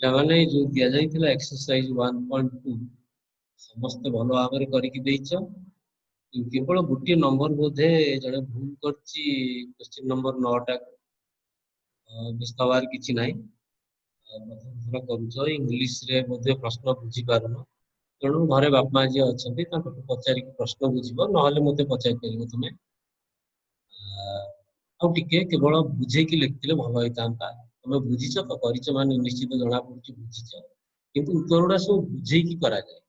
पिलामाने जो दिया जाइथिला एक्सरसाइज 1.2 समस्त भल भाव करके देइछ केवल गोटे नंबर बोधे जड़े भूल करछि क्वेश्चन नंबर 9 टा व्यस्त हबार किछि नाही प्रथम थर करूछ इंग्लिश रे बोधे प्रश्न बुझी पारुन तेणु घरे बापा जी अच्छे पचारि प्रश्न बुझब ना मत पचारि पार तुम आउटे केवल बुझे लिखते भल होता तुम बुझीच तो कर मान निश्चित जना पड़ी बुझीच किंतु उत्तर गुड़ा सब बुझे करा जाए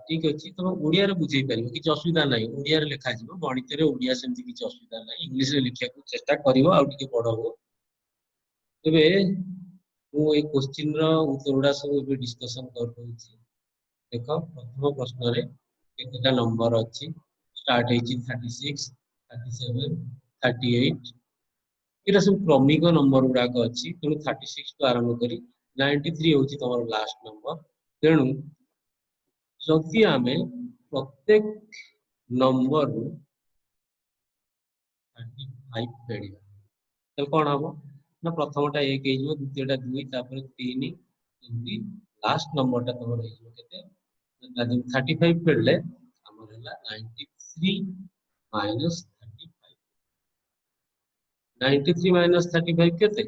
ठीक अच्छे तुम ओडिया बुझे पार कि असुविधा ना ओडिया लिखा गणित ओडिया सेमती किसी असुविधा ना इंग्लीश लिखा चेष्टा कर बड़ हो तेरे मुझे क्वेश्चन उत्तर गुड़ा सब डिस्कसन कर देख प्रथम प्रश्न केतेटा नंबर अच्छी स्टार्ट 36 37 38 ये सब क्रमिक नंबर गुड़ाक अच्छी तेणु 36 टू आरंभ कर 93 हूँ तुम लास्ट नंबर तेणु जदि आम प्रत्येक नंबर 35 फेड़ा कौन हम ना प्रथमटा 1 हो द्वितीयटा 2 तापर 3 एमती लास्ट नंबरटा तुम के 35 फेड़े आमर है 93 माइनस 35 93 माइनस 35 केते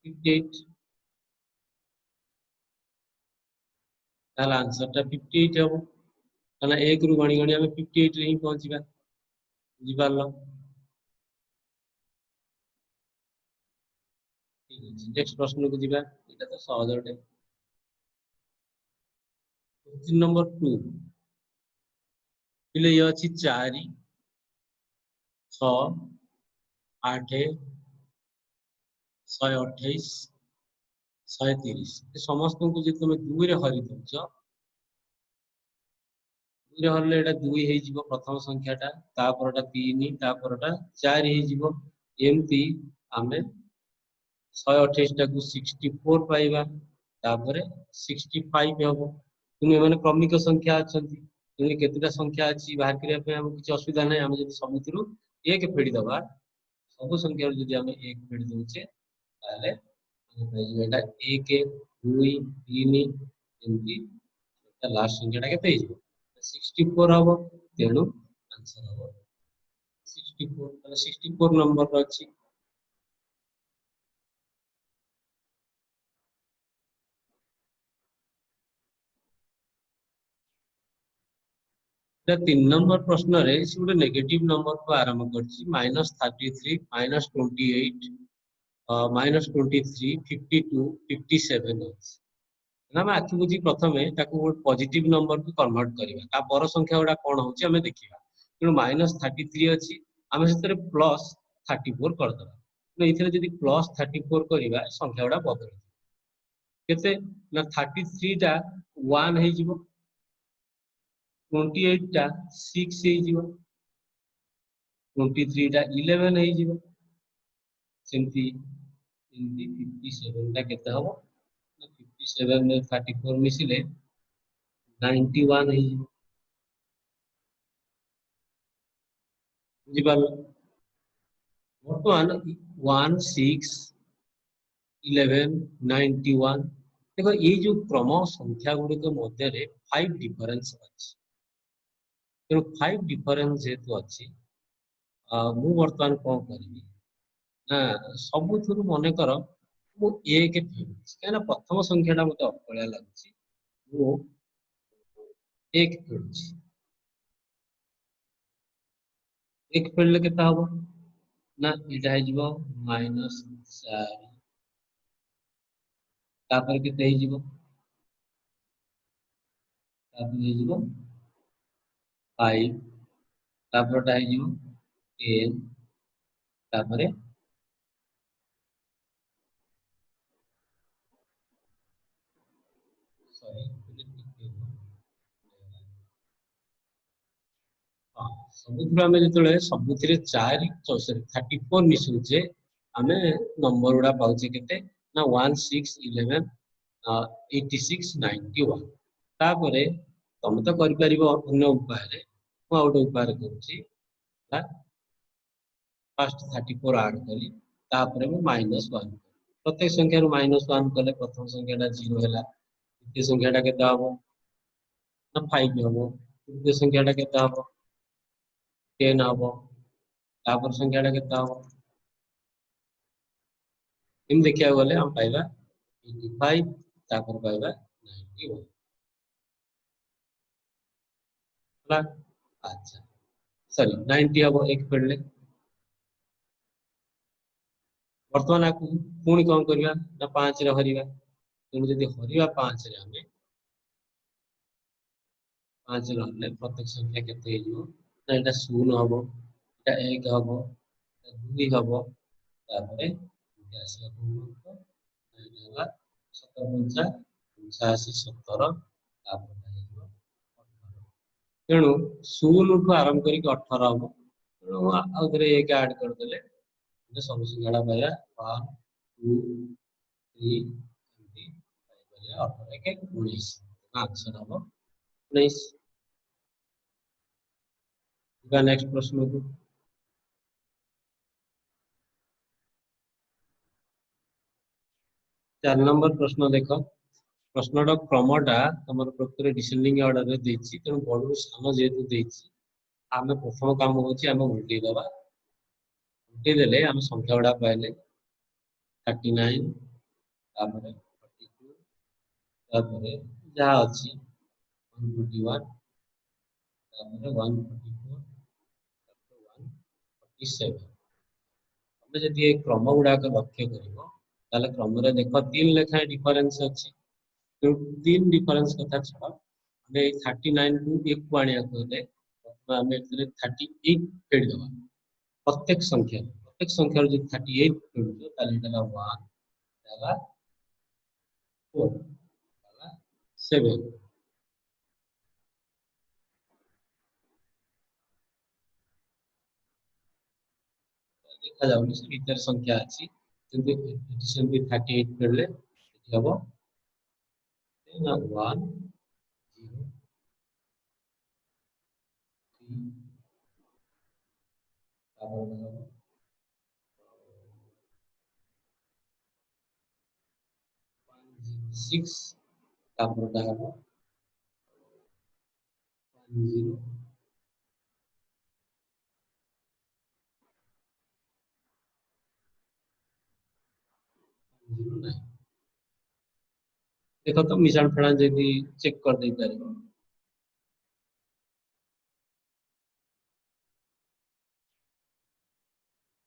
58 ताला आंसर टा 58 हम ताला 1 रु गणी गणी हमें 58 रे ही पहुंचीबा बुझी पारलो ठीक है नेक्स्ट प्रश्न को जीवा एटा तो सहजटे क्वेश्चन नंबर 2 पिले ये अछि 4 6 8 128 130 समस्त को जो तुम 2 रे हरि दउछ 2 रे हरले एटा 2 हे जीवो प्रथम संख्याटा तापरटा 3 तापरटा 4 हे जीवो एमती आमे 128 टा को 64 पाइबा तापरे 65 हबो तुम माने क्रमिक संख्या अछंती तुम केतेटा संख्या अछि बाहर करिया पे हम किछ असुविधा नै हम जदी सबुतिरु 1 फेडी दबा सब संख्या जदी हम 1 फेडी दउचे ताले एटा 1 2 3 एमती लास्ट संख्याटा केते हिजो 64 हबो तेणु आंसर हबो 64 ताले 64 नंबर अछि 3 नंबर प्रश्न रे गोटे नेगेटिव नंबर को आरंभ करछि -33 -28 -23 52 57 हम आखि बुझी प्रथम पॉजिटिव नंबर को कन्वर्ट करवा पर संख्या गुड़ा कौन हो देखा तेणु -33 अच्छी आम से प्लस 34 करदे ये प्लस 34 करवा संख्या गुड़ा बदल के 33 टा 1 हो 28 टा 6 हो 23 टा 11 हो सेमती 57 टा केते हबो 57 में 34 मिसिले 91 है बुझी पारलो बर्तमान 1 6 11 91 देखो ये जो क्रम संख्या गुड़िक मध्य 5 डिफरेंस अच्छी तेणु 5 डिफरेंस जेहेतु अच्छी मु बर्तमान कौन करी ना सबुठ मन कर मु एक कहीं प्रथम संख्याटा मत अकलिया लगुच मु एक फेड़ुची एक फेड़ले केता हबो ना इटा है -4 तापर केते है जीवो तापर है जीवो 5 तापरटा है जीवो 10 तापरे सॉरी सबुथुर आमे जतले सबुथिरे 4 34 मिसुचे आमे नंबर गुडा पाउचे केते ना 1 6 11 86 91 तापरे तुम तो करि परिबो अन्य उपाय रे मु आउट उपाय करूची फर्स्ट 34 ऐड करी तापरे मु -1 प्रत्येक संख्या -1 कले प्रथम संख्याटा 0 है, द्वितीय संख्याटा केते हबो ना 5 हबो, तृतीय संख्याटा केते हबो 10 हबो, तापर संख्याटा केते हबो इन देखिया गले हम पाइबा 85 तापर पाइबा 91 होला। अच्छा सॉरी 90 हबो एक फेडले वर्तमान आकु पुणी कौन करबा ना 5 रे हरिबा, तेणु जदि हरिबा 5 रे हमें 5 रे हरले प्रत्येक संख्या केते हेजिवो ना एटा 0 हबो, एटा 1 हबो, एटा 2 हबो, तापरे एटा आसी पूर्णांक एटा होला 17 85 17 तापर हेजिवो 18। तेणु 0 ठु आरंभ करी 18 हबो, तेणु आउ थरे 1 ऐड कर देले एटा सब संख्याटा पाइबा 1 2 3 एमती पाइबा 18 के 19 आंसर हबो 19। नेक्स्ट प्रश्न को 4 नंबर प्रश्न देख। प्रश्नटा क्रमटा तुम प्रकृति डिसेंडिंग ऑर्डर रे देछि, तेणु बड़ू सान जेहेतु देछि आमे प्रथम काम होछि आमे उल्टी दबा, उल्टी देले आमे संख्या गुडा पाइले 39 तापरे 42 तापरे जहा अछि 141 तापरे 144 तापरे 147। तमे जदि ए क्रम गुडा के लक्ष्य करिवो ताले क्रम रे देखो 3 लेखा डिफरेंस अछि, तो 3 डिफरेंस कथा छडा हमें 39 टू 1 को आनिया कहले हमें 38 फेड दबा प्रत्येक संख्या जो 38 फेड ताले एटा 1 ताला 4 ताला 7 देखा जाउनी से इतर संख्या अछि, किंतु एडिशन भी 38 फेडले एठी हबो ना 1 0 3 तापर हबो 106 तापर हबो 10 09। देखो तो मिशान फेड़ा जदि चेक कर दे पारिबो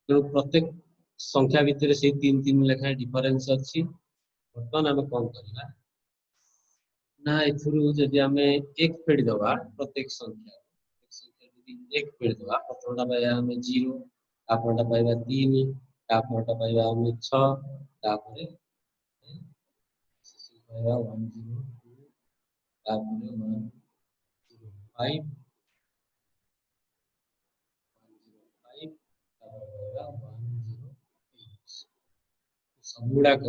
तो प्रत्येक संख्या भितर से 3 3 लेखा डिफरेंस अछि। वर्तमान आम कौन करबा ना एथुरु जदि आमे 1 फेड दबा प्रत्येक संख्या जदि 1 फेड दबा प्रथमटा पाइबा हमें 0 तापरटा पाइबा 3 तापरटा पाइबा हमें 6 तापरे पाइबा 102 तापरे 105 105 तापर पाइबा 108 सब गुड़ाक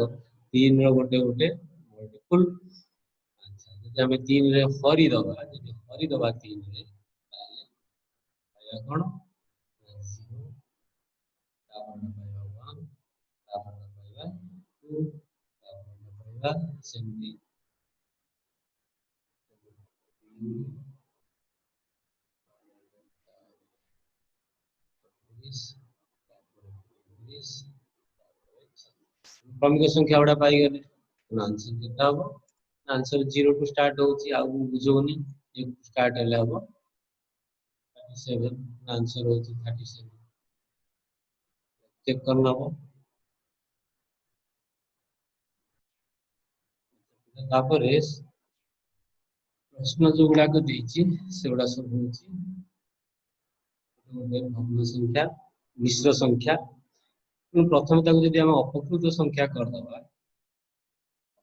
3 रो गोटे गोटे मल्टीपल। अच्छा जदि आमे 3 रे हरि दबा, जदि हरि दबा 3 रे ताले पाइबा कोन 0 तापर पाइबा 1 तापर पाइबा 2 तापर पाइबा सेमती 3 19 तापर 19 क्रमिक संख्या गुड़ा पाई गले आंसर केता हबो आंसर 0 टू स्टार्ट होची आ बुझोनी 1 टू स्टार्ट हेले हबो 37 आंसर होची 37 चेक करना हबो। तापर प्रश्न जो गुड़ा को देची से गुड़ा सब होची भग्न संख्या मिश्र संख्या। प्रथम ताको जदि हम अपकृत संख्या कर दबा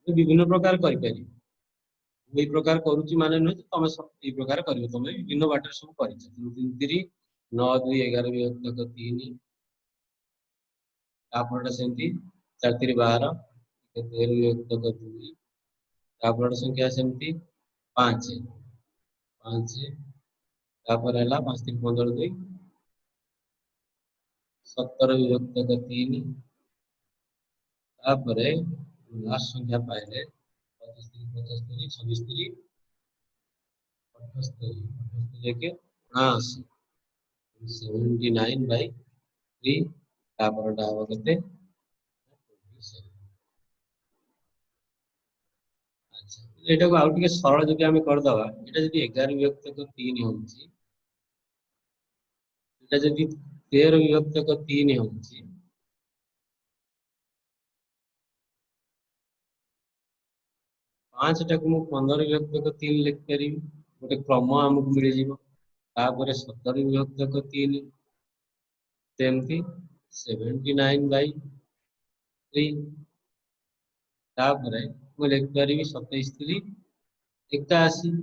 विभिन्न प्रकार करि पारि एई प्रकार करूची माने न तमे सब एई प्रकार करियो तमे विभिन्न बाटर सब करिछ 3 3 9 2 11 विभक्त 3 तापरटा सेमती 4 3 12 13 विभक्त 2 तापरटा संख्या सेमती 5 5 तापर हला 5 3 15 2 17 विभक्त 3 तापरे लास्ट संख्या पाइले 25 75 26 78 78 के 79 79/3 तापरटा हबो केते 27। अच्छा एटा को आउट के सरल जदि हम कर दवा एटा जदि 11 विभक्त को 3 होउची एटा जदि 13 विभक्त को 3 होउची 5 टा को 15 विभक्त को 3 लिख करी गोटे क्रम हमको मिल जीवो तापरे 17 विभक्त को 3 सेमती 79/3 तापरे मु लिख करी 27 81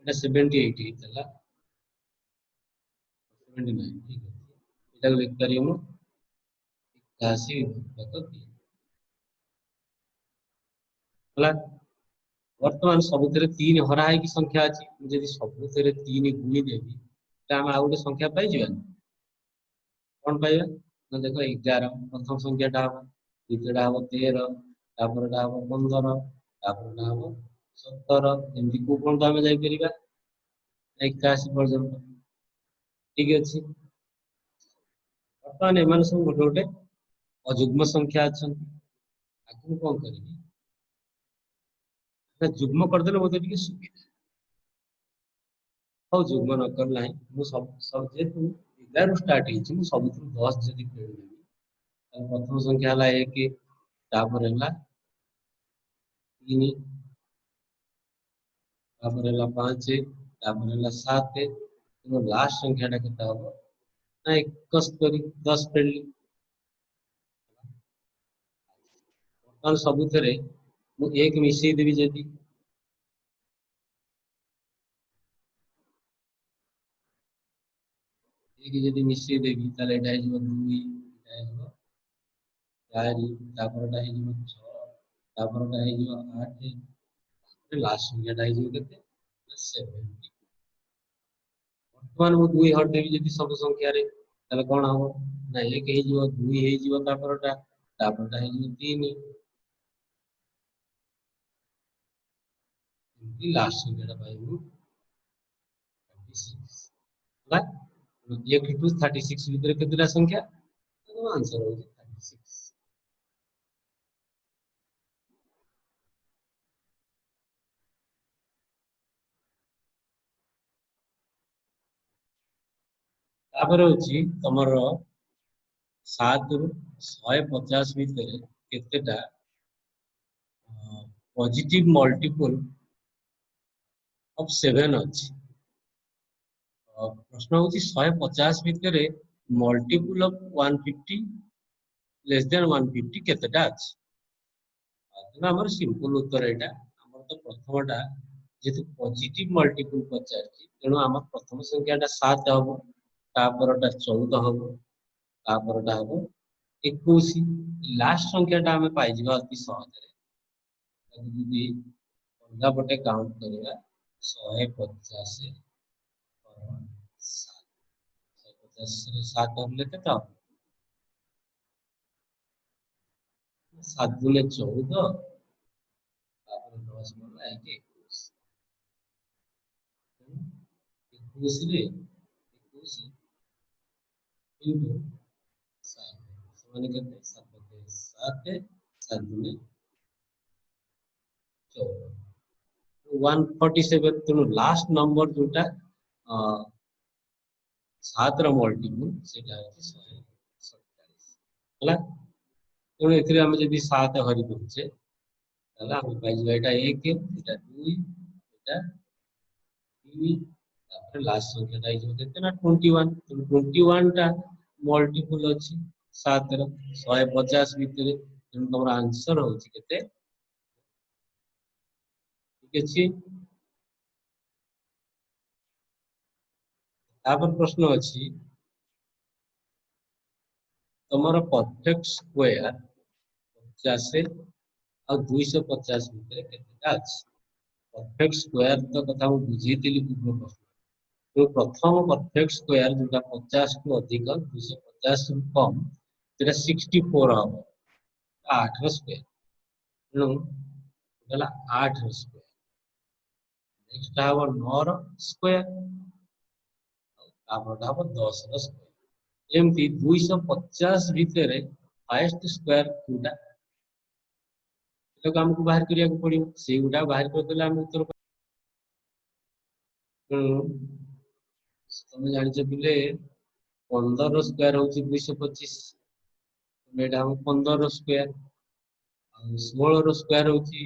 एटा 78 हितला 79 ठीक है एटा लिख करी मु 81 विभक्त को 3 हला वर्तमान सबुतरे 3 हरा है की संख्या अछि जदि सबुतरे 3 गुणी देबी त हम आ गोटे संख्या पाइ जिवा कोन पाइबा न देखो 11 प्रथम संख्याटा हम द्वितीयटा हम 13 तापरटा हम 15 तापरटा हम 17 एमती को कोन हम जाई परिबा 81 पर्यंत ठीक अछि वर्तमान एमान सब गोटे गोटे अजुग्म संख्या अछन आकु कोन करिबी ना जुग्म कर देले मते टिके सुविधा हो जुग्म न कर नाही मु सब जे तू 11 स्टार्ट हिची मु सब 10 जदी फेर देबी प्रथम संख्या हला 1 तापर हला 3 तापर हला 5 तापर हला 7 तो लास्ट संख्या टा केता हो ना 71 10 फेरली वर्तमान सबुथरे मु 1 मिसई देबी जदी एक जदी मिसई देबी ताले एटा हे जो 2 एटा हे जो 4 तापरटा हे जो 6 तापरटा हे जो 8 लास्ट संख्या टा हे जो केते 70 वर्तमान मु 2 हट देबी जदी सब संख्या रे ताले कोन हो ना 1 हे जो 2 हे जो तापरटा हे जो 3 लास्ट संख्या टा पाइबु 36 हला 1 टू 36 भीतर केतेटा संख्या तो आंसर हो 36 तापर होची तमर 7 रु 150 भीतर केतेटा पॉजिटिव मल्टीपल ऑफ 7 अछि प्रश्न होची 150 भीतर मल्टीपल ऑफ 150 लेस देन 150 केतेटा अछि ना हमर सिंपल उत्तर एटा हमर तो प्रथमटा जेतु पॉजिटिव मल्टीपल पचारची तेणु हमर प्रथम संख्याटा 7 हबो तापरटा 14 हबो तापरटा हबो 21 लास्ट संख्याटा हमें पाइ जिबा अति सहज रे यदि अलगा पटे काउंट करिया 150 150 रे 7 हमले केता 7 गुने 14 तापर 10 मला 21 21 रे 21 into 7 समान केते 7 7 गुने 14 147 तेणु लास्ट नंबर जोटा 7 ର मल्टीपल सेटा होची 147 हला तेणु एथिरे हम जदी 7 हरि दउचे हला हम पाइ जबा एटा 1 एटा 2 एटा 3 तापर लास्ट संख्या टा जो केते ना 21 तेणु 21 टा मल्टीपल अछि 7 ର 150 भितरे तेणु तमरा आंसर होची केते ठीक अछि तापर प्रश्न अछि तमर परफेक्ट स्क्वायर 50 और 250 भितरे केतेटा अछि परफेक्ट स्क्वायर तो कथा मु बुझीतिली पूर्व प्रश्न तो प्रथम परफेक्ट स्क्वायर जोटा 50 को अधिक 250 रु कम ସେଟା 64 ହବ 8 ର ସ୍କ୍वायर ତେଣୁ ହେଲା 8 ର ସ୍କ୍वायर ନେକ୍ସଟ ହବ 9 ର ସ୍କ୍वायर ତାପରଟା ହବ 10 ର ସ୍କ୍वायर ଏମିତି 250 ଭିତରେ ହାଇଏଷ୍ଟ ସ୍କ୍वायर କୋଉଟା ସେଟାକୁ ଆମକୁ ବାହାର କରିବାକୁ ପଡିବ ସେଇଗୁଟା ବାହାର କରିଦେଲେ ଆମେ ଉତ୍ତର ତମେ ଜାଣିଛ ପିଲେ 15 ର ସ୍କ୍वायर ହଉଛି 225 ଏଇଟା ହବ 15 ର ସ୍କ୍वायर ଆଉ 16 ର ସ୍କ୍वायर ହଉଛି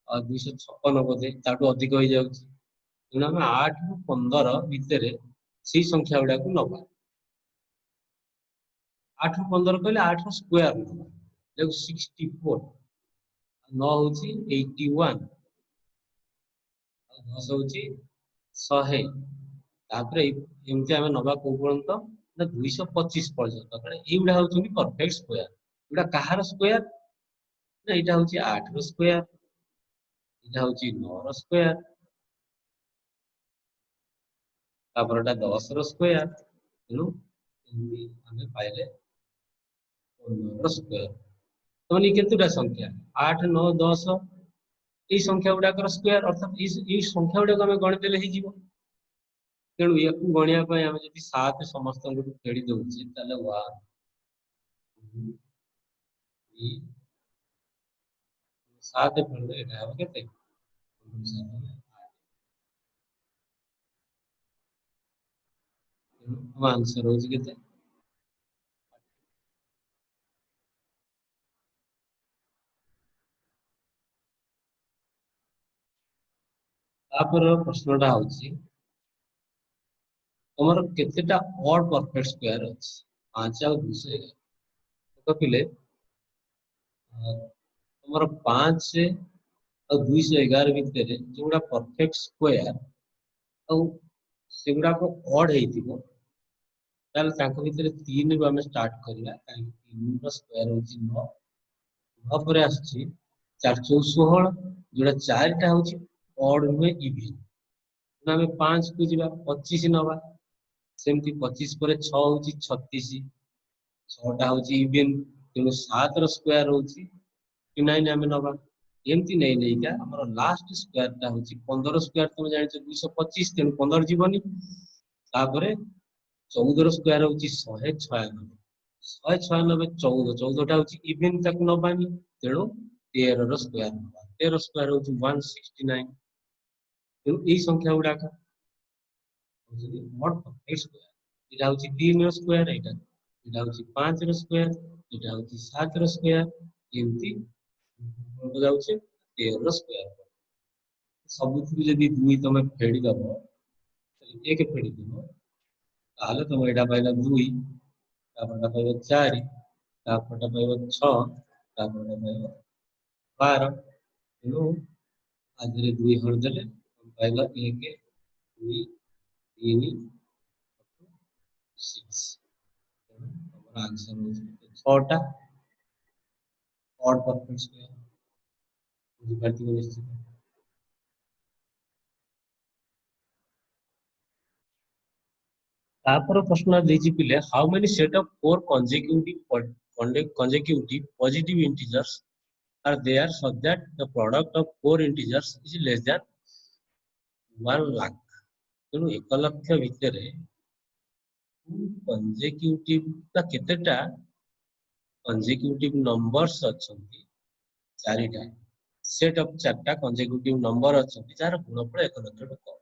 256 ବୋଧେ ତାଠୁ ଅଧିକ ହେଇଯାଉଛି ତେଣୁ ଆମେ 8 ରୁ 15 ଭିତରେ ସେଇ ସଂଖ୍ୟା ଗୁଡାକୁ ନବା 8 ରୁ 15 କହିଲେ 8 ର ସ୍କ୍वायर ନବା ଦେଖ 64 9 ହଉଛି 81 ଆଉ 10 ହଉଛି 100 ତାପରେ ଏମିତି ଆମେ ନବା କୋଉ ପର୍ଯ୍ୟନ୍ତ ନା 225 ପର୍ଯ୍ୟନ୍ତ କାରଣ ଏଇଗୁଡା ହଉଛନ୍ତି ପରଫେକ୍ଟ ସ୍କ୍वायर ଏଗୁଡା କାହାର ସ୍କ୍वायर ନା ଏଇଟା ହଉଛି 8 ର ସ୍କ୍वायर ଏଇଟା ହଉଛି 9 ର ସ୍କ୍वायर ତାପରେ ଏଟା 10 ର ସ୍କ୍वायर ତେଣୁ ଏମିତି ଆମେ ପାଇଲେ 15 ର ସ୍କ୍वायर ମାନେ କେତେଟା ସଂଖ୍ୟା 8 9 10 এই ସଂଖ୍ୟା ଗୁଡାକର ସ୍କ୍वायर ଅର୍ଥାତ ଏଇ ସଂଖ୍ୟା ଗୁଡାକ ଆମେ ଗଣିଦେଲେ ହେଇଯିବ ତେଣୁ ୟାକୁ ଗଣିବା ପାଇଁ ଆମେ ଯଦି 7 ସମସ୍ତଙ୍କୁ ଫେଡି ଦଉଛେ ତାହେଲେ 1 2 3 7 ଫେଡିଲେ ଏଟା ହବ କେତେ ଆମ ଆନ୍ସର ହଉଛି କେତେ ତାପରେ ପ୍ରଶ୍ନଟା ହଉଛି ତମର କେତେଟା ଅଡ୍ ପରଫେକ୍ଟ ସ୍କ୍वायर ଅଛି 5 ଆଉ 211 ପିଲେ ତମର 5 ଆଉ 211 ଭିତରେ ଯୋଉଟା ପରଫେକ୍ଟ ସ୍କ୍वायर ଆଉ ସେଗୁଡାକ ଅଡ୍ ହେଇଥିବ ତାହେଲେ ତାଙ୍କ ଭିତରେ 3 ରୁ ଆମେ ଷ୍ଟାର୍ଟ କରିବା କାହିଁକି 3 ର ସ୍କ୍वायर ହଉଛି 9 9 ପରେ ଆସୁଛି 4 4 16 ଯୋଉଟା 4ଟା ହଉଛି ଅଡ୍ ନୁହେଁ ଇଭିନ୍ ଆମେ 5 କୁ ଯିବା 25 ନବା ସେମିତି 25 ପରେ 6 ହଉଛି 36 6ଟା ହଉଛି ଇଭିନ୍ ତେଣୁ 7 ର ସ୍କ୍वायर ହଉଛି 9 ଆମେ ନବା ଏମିତି ନେଇକା ଆମର ଲାଷ୍ଟ ସ୍କ୍वायर ଟା ହଉଛି 15 ସ୍କ୍वायर ତମେ ଜାଣିଛ 225 ତେଣୁ 15 ଯିବନି ତାପରେ 14 ର ସ୍କ୍वायर ହଉଛି 196 196 14 14ଟା ହଉଛି ଇଭିନ୍ ତାକୁ ନବାନି ତେଣୁ 13 ର ସ୍କ୍वायर ନବା 13 ସ୍କ୍वायर ହଉଛି 169 ତେଣୁ ଏଇ ସଂଖ୍ୟା ଗୁଡାକ ହଉଛନ୍ତି ମୋଟ ପରଫେକ୍ଟ ସ୍କ୍वायर ଏଇଟା ହଉଛି 3 ର ସ୍କ୍वायर ଏଇଟା ହଉଛି 5 ର ସ୍କ୍वायर ଏଇଟା ହଉଛି 7 ର ସ୍କ୍वायर ଏମିତି ଯାଉଛି 13 ର ସ୍କ୍वायर ସବୁଥିରୁ ଯଦି 2 ତମେ ଫେଡିଦବ 1 ଫେଡିଦବ ତାହେଲେ ତମେ ଏଇଟା ପାଇଲ 2 ତାପରଟା ପାଇବ 4 ତାପରଟା ପାଇବ 6 ତାପରଟା ପାଇବ 12 ତେଣୁ ଆଜିରେ 2 ହରିଦେଲେ ପାଇଲ 1 2 3 6 ତେଣୁ ତମର ଆନ୍ସର ହଉଛି 6ଟା ଅଡ୍ ପରଫେକ୍ଟ ସ୍କ୍वायर ବୁଝିପାରିଥିବ ନିଶ୍ଚିତ ତାପରେ ପ୍ରଶ୍ନ ଦେଇଛି ପିଲେ ହାଉ many set of 4 consecutive positive integers are there so that the product of 4 integers is less than 1 lakh ତେଣୁ 1 ଲକ୍ଷ ଭିତରେ consecutive ବା କେତେଟା consecutive numbers ଅଛନ୍ତି 4ଟା set of 4ଟା consecutive number ଅଛନ୍ତି ଯାହାର ଗୁଣଫଳ 1 ଲକ୍ଷରୁ କମ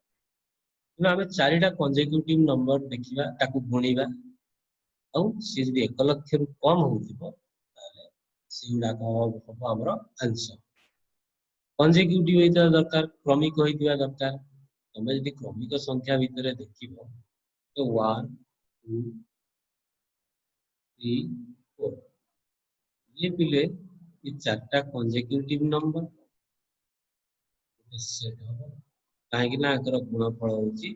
ତେଣୁ ଆମେ 4ଟା consecutive number ଦେଖିବା ତାକୁ ଗୁଣିବା ଆଉ ସେ ଯଦି 1 ଲକ୍ଷରୁ କମ ହଉଥିବ ତାହେଲେ ସେଗୁଡାକ ହବ ଆମର ଆନ୍ସର consecutive ହେଇଥିବା ଦରକାର କ୍ରମିକ ହେଇଥିବା ଦରକାର ତମେ ଯଦି କ୍ରମିକ ସଂଖ୍ୟା ଭିତରେ ଦେଖିବ ତ 1 2 3 4 ये पिले ये 4ଟା consecutive number ସେଟ ହବ କାହିଁକି ନା ଆଙ୍କର ଗୁଣଫଳ ହଉଛି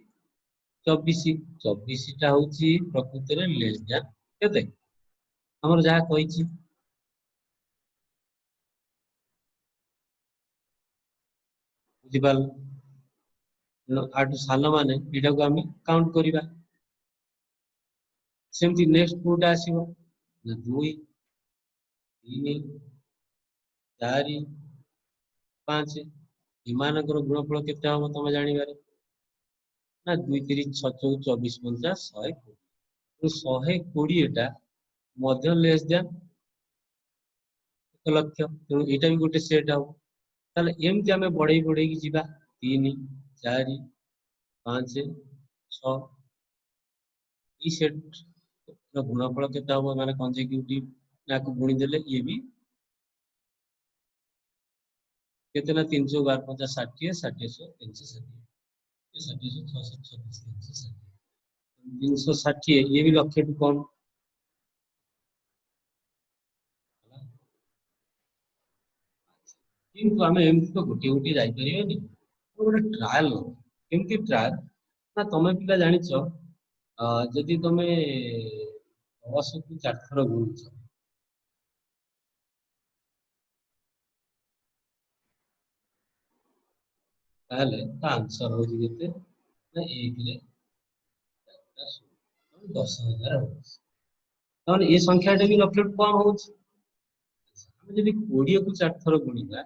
24 24ଟା ହଉଛି ପ୍ରକୃତରେ ଲେସ୍ ଦ୍ୟାନ୍ କେତେ ଆମର ଯାହା କହିଛି ବୁଝିପାରିଲ ଆଠୁ ସାନ ମାନେ ଏଟାକୁ ଆମେ କାଉଣ୍ଟ କରିବା ସେମିତି ନେକ୍ସଟ କୋଉଟା ଆସିବ ना 2 3 4 5 ଏମାନଙ୍କର ଗୁଣଫଳ କେତେ ହବ ତମେ ଜାଣିବାରେ ନା 2 3 6 4 24 50 120 ଟା ମଧ୍ୟ ଲେସ୍ ଦ୍ୟାନ୍ 1 ଲକ୍ଷ ତେଣୁ ଏଇଟା ବି ଗୋଟେ ସେଟ୍ ହବ ତାହେଲେ ଏମିତି ଆମେ ବଢେଇ ବଢେଇକି ଯିବା 3 4 5 6 ଏଇ ସେଟ୍ ର ଗୁଣଫଳ କେତେ ହବ ମାନେ କନଜିକ୍ୟୁଟିଭ याको गुणी देले ये भी केते ना 312 50 60 60 100 360 60 636 360 360 ये भी लक्ष्य टू कम किंतु आमे एमती तो गोटी गोटी जाई परिबेनी गोटे ट्रायल केमती ट्रायल ना तमे पिला जानिछ जदि तमे 10 को 4 थर गुणुछ ताहले ता आंसर हो केते ना 1 रे 10,000 हो ताने ए संख्याटा भी लक्ष्य टू कम होछ ଆମେ ଯଦି 20 କୁ 4 ଥର ଗୁଣିବା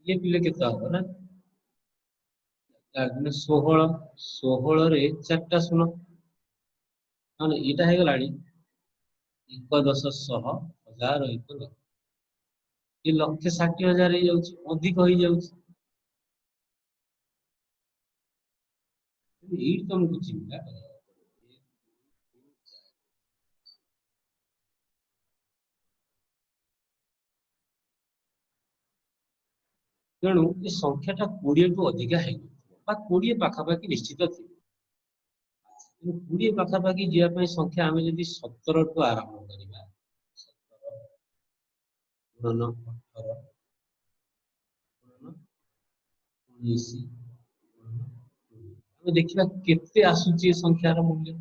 ये पिले केତେ ହବ ନା 16 16 ରେ 4ଟା ଶୂନ ମାନେ ଏଇଟା ହେଇଗଲାଣି 1 10 ଶହ 1000 1 ଲକ୍ଷ ये 1,60,000 ହେଇଯାଉଛି ଅଧିକ ହେଇଯାଉଛି ଏଇଠି ତମକୁ ଚିନ୍ତା କରିବାକୁ ପଡିବ ତେଣୁ ଏ ସଂଖ୍ୟାଟା 20 ଠୁ ଅଧିକା ହେଇଯିବ ବା 20 ପାଖାପାଖି ନିଶ୍ଚିତ ଥିବ 20 ପାଖାପାଖି ଯିବା ପାଇଁ ସଂଖ୍ୟା ଆମେ ଯଦି 17 ଠୁ ଆରମ୍ଭ କରିବା 17 ଗୁଣନ 18 ଗୁଣନ 19 ଗୁଣନ 20 ଆମେ ଦେଖିବା କେତେ ଆସୁଛି ଏ ସଂଖ୍ୟାର ମୂଲ୍ୟ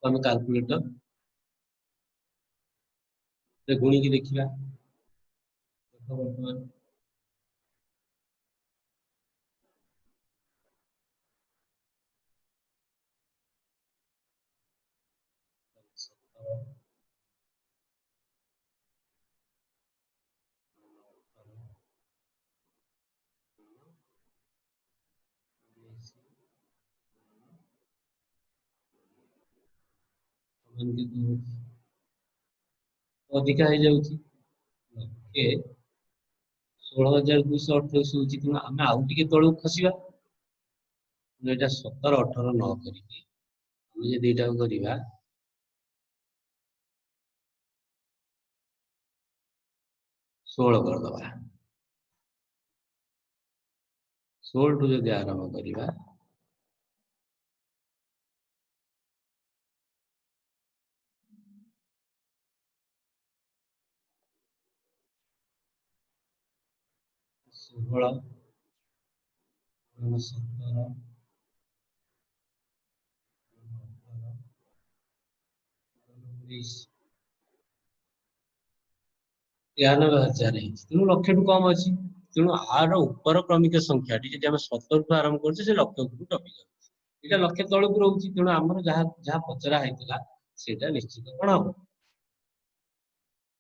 ଆମେ କାଲକୁଲେଟର ରେ ଗୁଣିକି ଦେଖିବା ଦେଖ ବର୍ତ୍ତମାନ ଅଧିକା ହେଇଯାଉଛି ଲକ୍ଷେ 16,228 ହଉଛି କିନ୍ତୁ ଆମେ ଆଉ ଟିକେ ତଳକୁ ଖସିବା ଏଇଟା 17 18 ନ କରିକି ଆମେ ଯଦି ଏଇଟାକୁ କରିବା 16 କରିଦବା 16 ଠୁ ଯଦି ଆରମ୍ଭ କରିବା ଷୋହଳ 17 19 93,000 ହେଇଛି ତେଣୁ ଲକ୍ଷେ ଟୁ କମ ଅଛି ତେଣୁ ଆର ଉପର କ୍ରମିକ ସଂଖ୍ୟାଟି ଯଦି ଆମେ 17 ଠୁ ଆରମ୍ଭ କରୁଛେ ସେ ଲକ୍ଷ ଉପରକୁ ଟପି ଯାଉଛି ଏଇଟା ଲକ୍ଷେ ତଳକୁ ରହୁଛି ତେଣୁ ଆମର ଯାହା ଯାହା ପଚରା ହେଇଥିଲା ସେଇଟା ନିଶ୍ଚିତ କଣ ହବ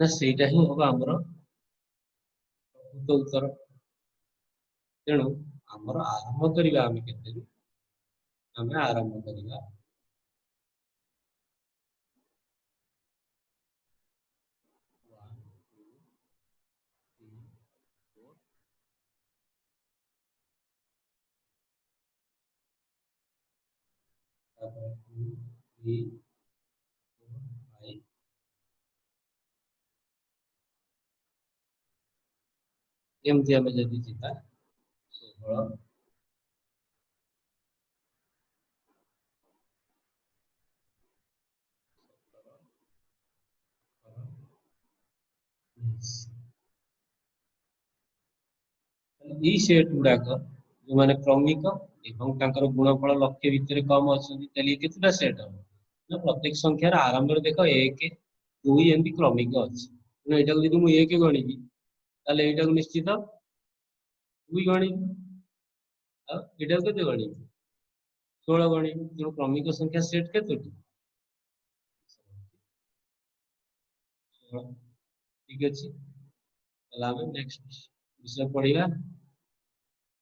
ନା ସେଇଟା ହିଁ ହବ ଆମର ପ୍ରକୃତ ଉତ୍ତର ତେଣୁ ଆମର ଆରମ୍ଭ କରିବା ଆମେ କେତେରୁ ଆମେ ଆରମ୍ଭ କରିବା 1 2 3 4 ତାପରେ 2 3 4 5 ଏମିତି ଆମେ ଯଦି ଯିବା 16 ଏଇ ସେଟ୍ ଗୁଡାକ ଯୋଉମାନେ କ୍ରମିକ ଏବଂ ତାଙ୍କର ଗୁଣଫଳ ଲକ୍ଷ୍ୟ ଭିତରେ କମ ଅଛନ୍ତି ତାହେଲେ କେତେଟା ସେଟ୍ ହବ ନା ପ୍ରତ୍ୟେକ ସଂଖ୍ୟାର ଆରମ୍ଭରେ ଦେଖ 1 2 ଏମିତି କ୍ରମିକ ଅଛି ତେଣୁ ଏଇଟାକୁ ଯଦି ମୁଁ 1 ଗଣିବି ତାହେଲେ ଏଇଟାକୁ ନିଶ୍ଚିତ 2 ଗଣିବି ଆଉ ଏଇଟାକୁ କେତେ ଗଣିବି 16 ଗଣିବି ତେଣୁ କ୍ରମିକ ସଂଖ୍ୟା ସେଟ୍ କେତୋଟି 16 ଠିକ ଅଛି ତାହେଲେ ଆମେ ନେକ୍ସଟ ବିଷୟ ପଢିବା